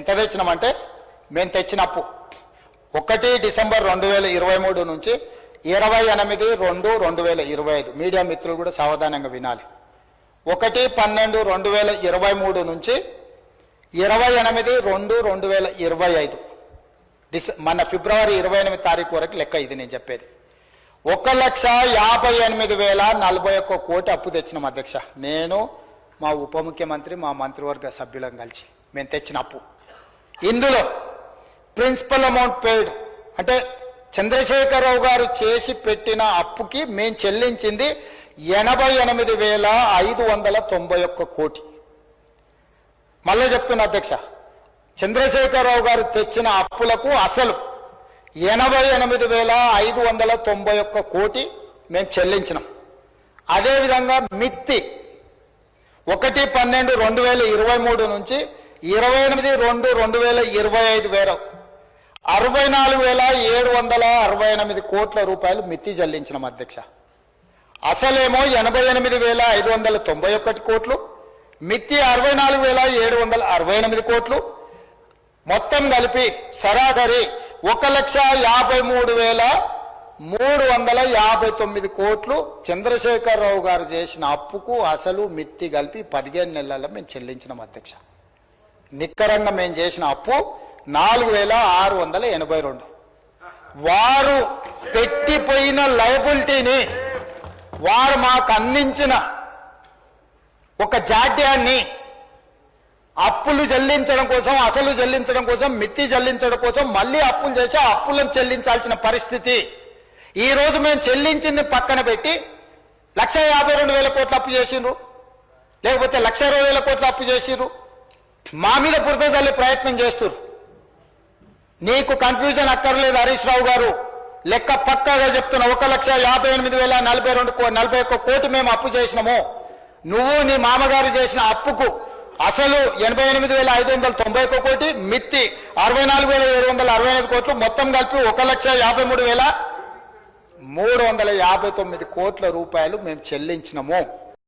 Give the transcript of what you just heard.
ఎంత తెచ్చినామంటే మేము తెచ్చిన అప్పు 1 డిసెంబర్ 2023 నుంచి 28/2/2025 మీడియా మిత్రులు కూడా సావధానంగా వినాలి. 1/12/2023 నుంచి 28/2/2025 మన ఫిబ్రవరి 28 తారీఖు వరకు లెక్క ఇది నేను చెప్పేది. 1,58,041 కోటి అప్పు తెచ్చినాం అధ్యక్ష. నేను మా ఉప ముఖ్యమంత్రి మా మంత్రివర్గ సభ్యులం కలిసి మేము తెచ్చిన అప్పు. ఇందులో ప్రిన్సిపల్ అమౌంట్ పెయిడ్ అంటే చంద్రశేఖరరావు గారు చేసి పెట్టిన అప్పుకి మేము చెల్లించింది 88,591 కోటి. మళ్ళీ చెప్తున్నా అధ్యక్ష, చంద్రశేఖరరావు గారు తెచ్చిన అప్పులకు అసలు 88,591 కోటి మేము చెల్లించినాం. అదేవిధంగా మిత్తి 1/12/2023 నుంచి 28/2/2025 వరకు 64,768 కోట్ల రూపాయలు మిత్తి చెల్లించినాం అధ్యక్ష. అసలేమో 88,591 కోట్లు, మిత్తి 64,768 కోట్లు, మొత్తం కలిపి సరాసరి 1,53,359 కోట్లు చంద్రశేఖరరావు గారు చేసిన అప్పుకు అసలు మిత్తి కలిపి 15 నెలల్లో మేము చెల్లించినాం అధ్యక్ష. నిక్కరంగా మేము చేసిన అప్పు 4,682. వారు పెట్టిపోయిన లయబిలిటీని, వారు మాకు అందించిన ఒక జాడ్యాన్ని అప్పులు చెల్లించడం కోసం, అసలు చెల్లించడం కోసం, మిత్తి చెల్లించడం కోసం మళ్ళీ అప్పులు చేసి ఆ అప్పులను చెల్లించాల్సిన పరిస్థితి. ఈరోజు మేము చెల్లించింది పక్కన పెట్టి 1,52,000 కోట్లు అప్పు చేసిండ్రు, లేకపోతే 1,20,000 కోట్లు అప్పు చేసిండ్రు. మా మీద బురద చల్లే ప్రయత్నం చేస్తున్నారు. నీకు కన్ఫ్యూజన్ అక్కర్లేదు హరీష్ రావు గారు, లెక్క పక్కాగా చెప్తున్నా. 1,58,041 కోటి మేము అప్పు చేసినాము. నువ్వు నీ మామగారు చేసిన అప్పుకు అసలు 88,591 కోటి, మిత్తి 64,765 కోట్లు, మొత్తం కలిపి 1,53,359 కోట్ల రూపాయలు మేము చెల్లించినాము.